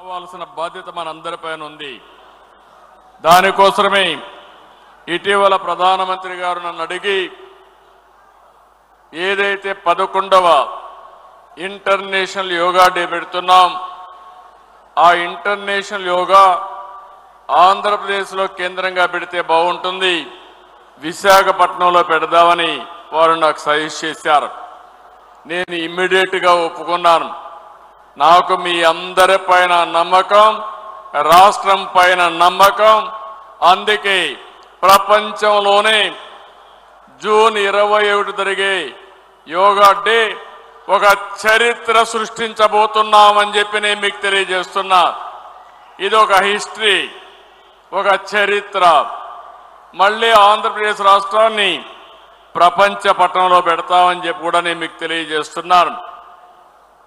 కావాల్సిన బాధ్యత మనందరిపైన ఉంది. దానికోసమే ఇటీవల ప్రధానమంత్రి గారు నన్ను అడిగి ఏదైతే 11వ ఇంటర్నేషనల్ యోగా డే పెడుతున్నాం, ఆ ఇంటర్నేషనల్ యోగా ఆంధ్రప్రదేశ్లో కేంద్రంగా పెడితే బాగుంటుంది, విశాఖపట్నంలో పెడదామని వారు నాకు సజెస్ట్ చేశారు. నేను ఇమ్మీడియట్గా ఒప్పుకున్నాను. నాకు మీ అందరి పైన నమ్మకం, రాష్ట్రం పైన నమ్మకం. అందుకే ప్రపంచంలోనే జూన్ 21 జరిగే యోగా డే ఒక చరిత్ర సృష్టించబోతున్నామని చెప్పి నేను మీకు తెలియజేస్తున్నా. ఇది ఒక హిస్టరీ, ఒక చరిత్ర. మళ్ళీ ఆంధ్రప్రదేశ్ రాష్ట్రాన్ని ప్రపంచ పట్టణంలో పెడతామని చెప్పి కూడా నేను మీకు తెలియజేస్తున్నాను.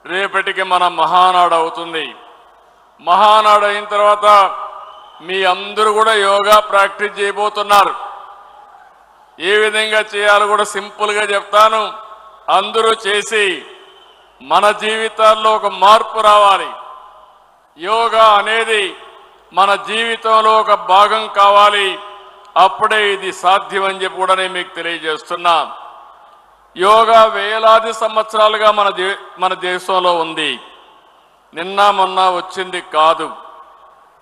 రేపటికి మన మహానాడు అవుతుంది. మహానాడు అయిన తర్వాత మీ అందరూ కూడా యోగా ప్రాక్టీస్ చేయబోతున్నారు. ఏ విధంగా చేయాలో కూడా సింపుల్గా చెప్తాను. అందరూ చేసి మన జీవితాల్లో ఒక మార్పు రావాలి. యోగా అనేది మన జీవితంలో ఒక భాగం కావాలి. అప్పుడే ఇది సాధ్యం అని చెప్పి కూడా నేను మీకు తెలియజేస్తున్నా. యోగా వేలాది సంవత్సరాలుగా మన దేశంలో ఉంది. నిన్న మొన్న వచ్చింది కాదు.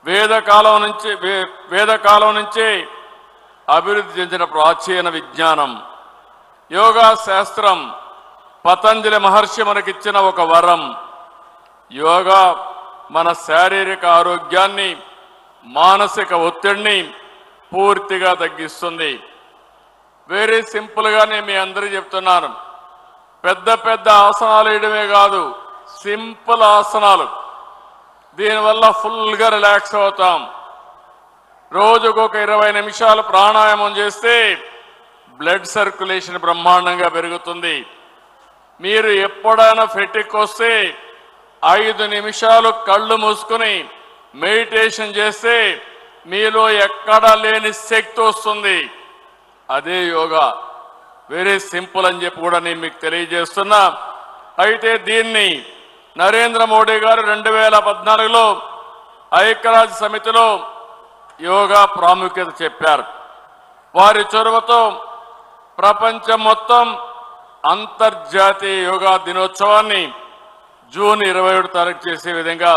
వేదకాలం నుంచే అభివృద్ధి చెందిన ప్రాచీన విజ్ఞానం. యోగా శాస్త్రం పతంజలి మహర్షి మనకిచ్చిన ఒక వరం. యోగా మన శారీరక ఆరోగ్యాన్ని, మానసిక ఒత్తిడిని పూర్తిగా తగ్గిస్తుంది. వెరీ సింపుల్గా నేను మీ అందరికీ చెప్తున్నాను. పెద్ద పెద్ద ఆసనాలు వేయడమే కాదు, సింపుల్ ఆసనాలు. దీనివల్ల ఫుల్గా రిలాక్స్ అవుతాం. రోజుకు ఒక 20 నిమిషాలు ప్రాణాయామం చేస్తే బ్లడ్ సర్క్యులేషన్ బ్రహ్మాండంగా పెరుగుతుంది. మీరు ఎప్పుడైనా ఫెటిక్ వస్తే 5 నిమిషాలు కళ్ళు మూసుకుని మెడిటేషన్ చేస్తే మీలో ఎక్కడా లేని శక్తి వస్తుంది. అదే యోగా. వెరీ సింపుల్ అని చెప్పి కూడా నేను మీకు తెలియజేస్తున్నా. అయితే దీన్ని నరేంద్ర మోడీ గారు 2014లో ఐక్యరాజ్య సమితిలో యోగా ప్రాముఖ్యత చెప్పారు. వారి చొరవతో ప్రపంచం మొత్తం అంతర్జాతీయ యోగా దినోత్సవాన్ని జూన్ 27 తారీఖు చేసే విధంగా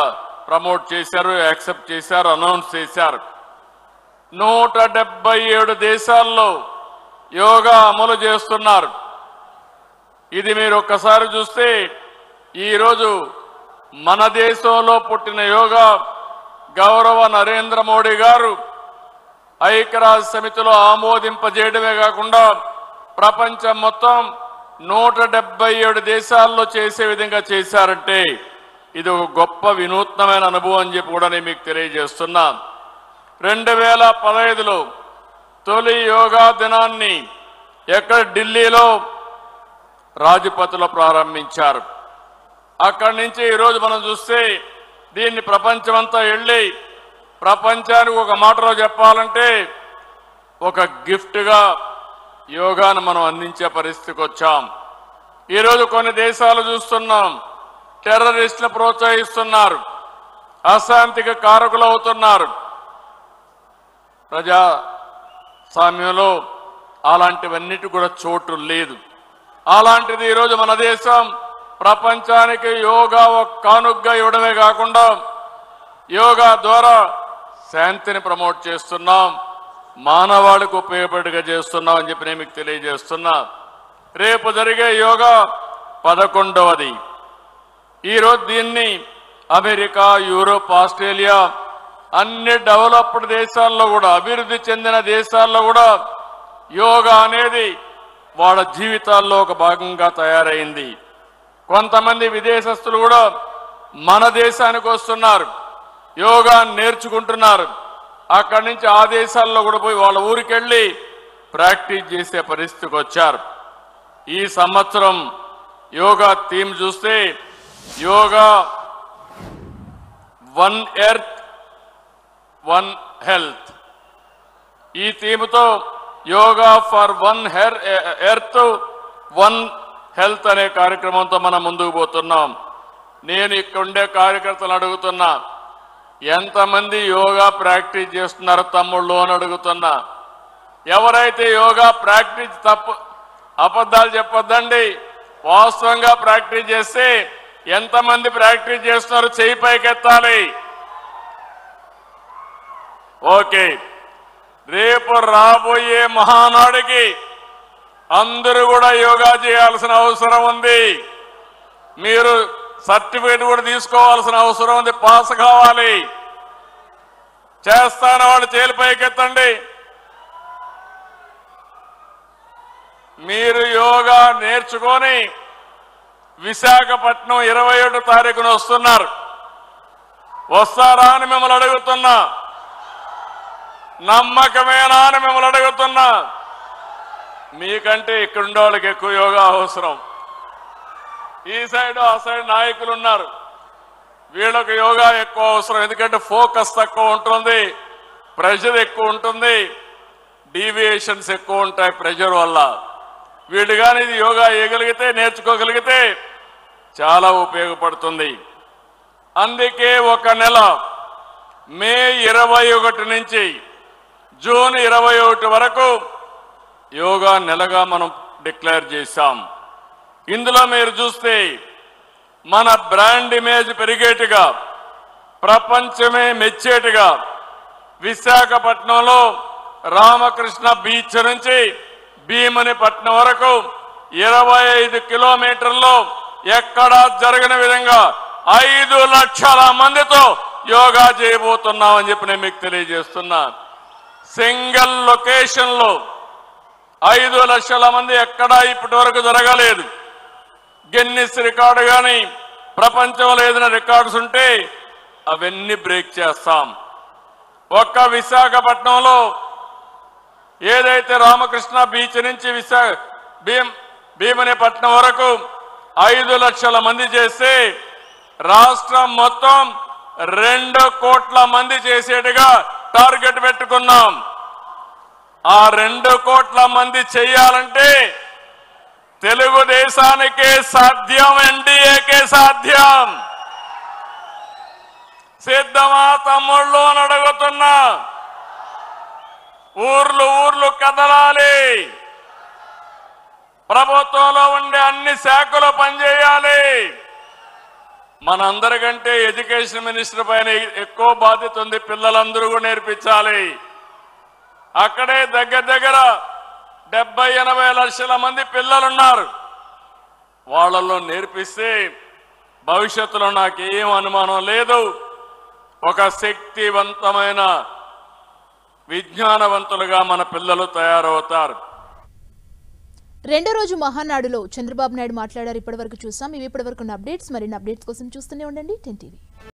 ప్రమోట్ చేశారు, యాక్సెప్ట్ చేశారు, అనౌన్స్ చేశారు. 177 దేశాల్లో యోగా అమలు చేస్తున్నారు. ఇది మీరు ఒక్కసారి చూస్తే ఈరోజు మన దేశంలో పుట్టిన యోగా గౌరవ నరేంద్ర మోడీ గారు ఐక్యరాజ్య సమితిలో ఆమోదింపజేయడమే కాకుండా ప్రపంచం మొత్తం 177 దేశాల్లో చేసే విధంగా చేశారంటే ఇది ఒక గొప్ప వినూత్నమైన అనుభవం అని చెప్పి కూడా నేను మీకు తెలియజేస్తున్నా. 2015లో తొలి యోగా దినాన్ని ఎక్కడ ఢిల్లీలో రాజ్పథ్లో ప్రారంభించారు. అక్కడి నుంచి ఈరోజు మనం చూస్తే దీన్ని ప్రపంచమంతా వెళ్ళి ప్రపంచానికి ఒక మాటలో చెప్పాలంటే ఒక గిఫ్ట్గా యోగాను మనం అందించే పరిస్థితికి వచ్చాం. ఈరోజు కొన్ని దేశాలు చూస్తున్నాం, టెర్రరిస్టులు ప్రోత్సహిస్తున్నారు, అశాంతికి కారకులు అవుతున్నారు. ప్రజాస్వామ్యంలో అలాంటివన్నిటి కూడా చోటు లేదు. అలాంటిది ఈరోజు మన దేశం ప్రపంచానికి యోగా ఒక కానుగ్గా ఇవ్వడమే కాకుండా యోగా ద్వారా శాంతిని ప్రమోట్ చేస్తున్నాం, మానవాళికి ఉపయోగపడేగా చేస్తున్నాం అని చెప్పి నేను మీకు తెలియజేస్తున్నా. రేపు జరిగే యోగా 11వది. ఈరోజు దీన్ని అమెరికా, యూరోప్, ఆస్ట్రేలియా అన్ని డెవలప్డ్ దేశాల్లో కూడా, అభివృద్ధి చెందిన దేశాల్లో కూడా యోగా అనేది వాళ్ళ జీవితాల్లో ఒక భాగంగా తయారైంది. కొంతమంది విదేశస్తులు కూడా మన దేశానికి వస్తున్నారు, యోగా నేర్చుకుంటున్నారు. అక్కడి నుంచి ఆ దేశాల్లో కూడా పోయి వాళ్ళ ఊరికి వెళ్ళి ప్రాక్టీస్ చేసే పరిస్థితికి వచ్చారు. ఈ సంవత్సరం యోగా థీమ్ చూస్తే yoga one earth one health. ఈ థీమ్తో yoga for one earth one health అనే కార్యక్రమంతో మనం ముందుకు పోతున్నాం. నేను ఇక్కడ ఉండే కార్యకర్తలు అడుగుతున్నా, ఎంతమంది యోగా ప్రాక్టీస్ చేస్తున్నారు తమ్ముళ్ళు అని అడుగుతున్నా. ఎవరైతే యోగా ప్రాక్టీస్ అబద్ధాలు చెప్పొద్దండి, వాస్తవంగా ప్రాక్టీస్ చేస్తే ఎంతమంది ప్రాక్టీస్ చేస్తున్నారు చేయి పైకెత్తాలి. ఓకే, రేపు రాబోయే మహానాడికి అందరూ కూడా యోగా చేయాల్సిన అవసరం ఉంది. మీరు సర్టిఫికేట్ కూడా తీసుకోవాల్సిన అవసరం ఉంది, పాస్ కావాలి. చేస్తాన వాళ్ళు చేలు పైకెత్తండి. మీరు యోగా నేర్చుకొని విశాఖపట్నం 27 తారీఖున వస్తున్నారు. వస్తారా అని మిమ్మల్ని అడుగుతున్నా. నమ్మకమేనా అని మిమ్మల్ని అడుగుతున్నా. మీకంటే ఇక్కడ ఉండే వాళ్ళకి ఎక్కువ యోగా అవసరం. ఈ సైడ్ ఆ సైడ్ నాయకులు ఉన్నారు, వీళ్ళకు యోగా ఎక్కువ అవసరం. ఎందుకంటే ఫోకస్ తక్కువ ఉంటుంది, ప్రెషర్ ఎక్కువ ఉంటుంది, డీవియేషన్స్ ఎక్కువ ఉంటాయి ప్రెషర్ వల్ల. వీళ్ళు కానీ ఇది యోగా వేయగలిగితే, నేర్చుకోగలిగితే చాలా ఉపయోగపడుతుంది. అందుకే ఒక నెల మే 21 నుంచి జూన్ 21 వరకు యోగా నెలగా మనం డిక్లేర్ చేశాం. ఇందులో మీరు చూస్తే మన బ్రాండ్ ఇమేజ్ పెరిగేట్టుగా, ప్రపంచమే మెచ్చేట్టుగా విశాఖపట్నంలో రామకృష్ణ బీచ్ నుంచి భీమునిపట్నం వరకు 25 కిలోమీటర్లో ఎక్కడా జరగని విధంగా 5 లక్షల మందితో యోగా చేయబోతున్నామని చెప్పి నేను మీకు తెలియజేస్తున్నా. సింగిల్ లొకేషన్ లో 5 లక్షల మంది ఎక్కడా ఇప్పటి వరకు జరగలేదు. గిన్నిస్ రికార్డు కానీ ప్రపంచంలో ఏదైనా రికార్డ్స్ ఉంటే అవన్నీ బ్రేక్ చేస్తాం. ఒక్క విశాఖపట్నంలో ఏదైతే రామకృష్ణ బీచ్ నుంచి భీమునిపట్నం వరకు 5 లక్షల మంది చేస్తే రాష్ట్రం మొత్తం 2 కోట్ల మంది చేసేట్టుగా టార్గెట్ పెట్టుకున్నాం. ఆ 2 కోట్ల మంది చేయాలంటే తెలుగుదేశానికే సాధ్యం, ఎన్డీఏకే సాధ్యం. సిద్ధమా తమ్ముళ్ళు అని అడుగుతున్నా. ఊర్లు కదలాలి. ప్రభుత్వంలో ఉండే అన్ని శాఖలు పనిచేయాలి. మనందరికంటే ఎడ్యుకేషన్ మినిస్టర్ పైన ఎక్కువ బాధ్యత ఉంది. పిల్లలందరూ కూడా నేర్పించాలి. అక్కడే దగ్గర 70-80 లక్షల మంది పిల్లలున్నారు. వాళ్ళలో నేర్పిస్తే భవిష్యత్తులో నాకేం అనుమానం లేదు, ఒక శక్తివంతమైన విజ్ఞానవంతులుగా మన పిల్లలు తయారవుతారు. రెండో రోజు మహానాడులో చంద్రబాబు నాయుడు మాట్లాడారు. ఇప్పటివరకు చూసాం. ఇవి ఇప్పటివరకు అప్డేట్స్. మరిన్ని అప్డేట్స్ కోసం చూస్తూనే ఉండండి 10 టీవీ.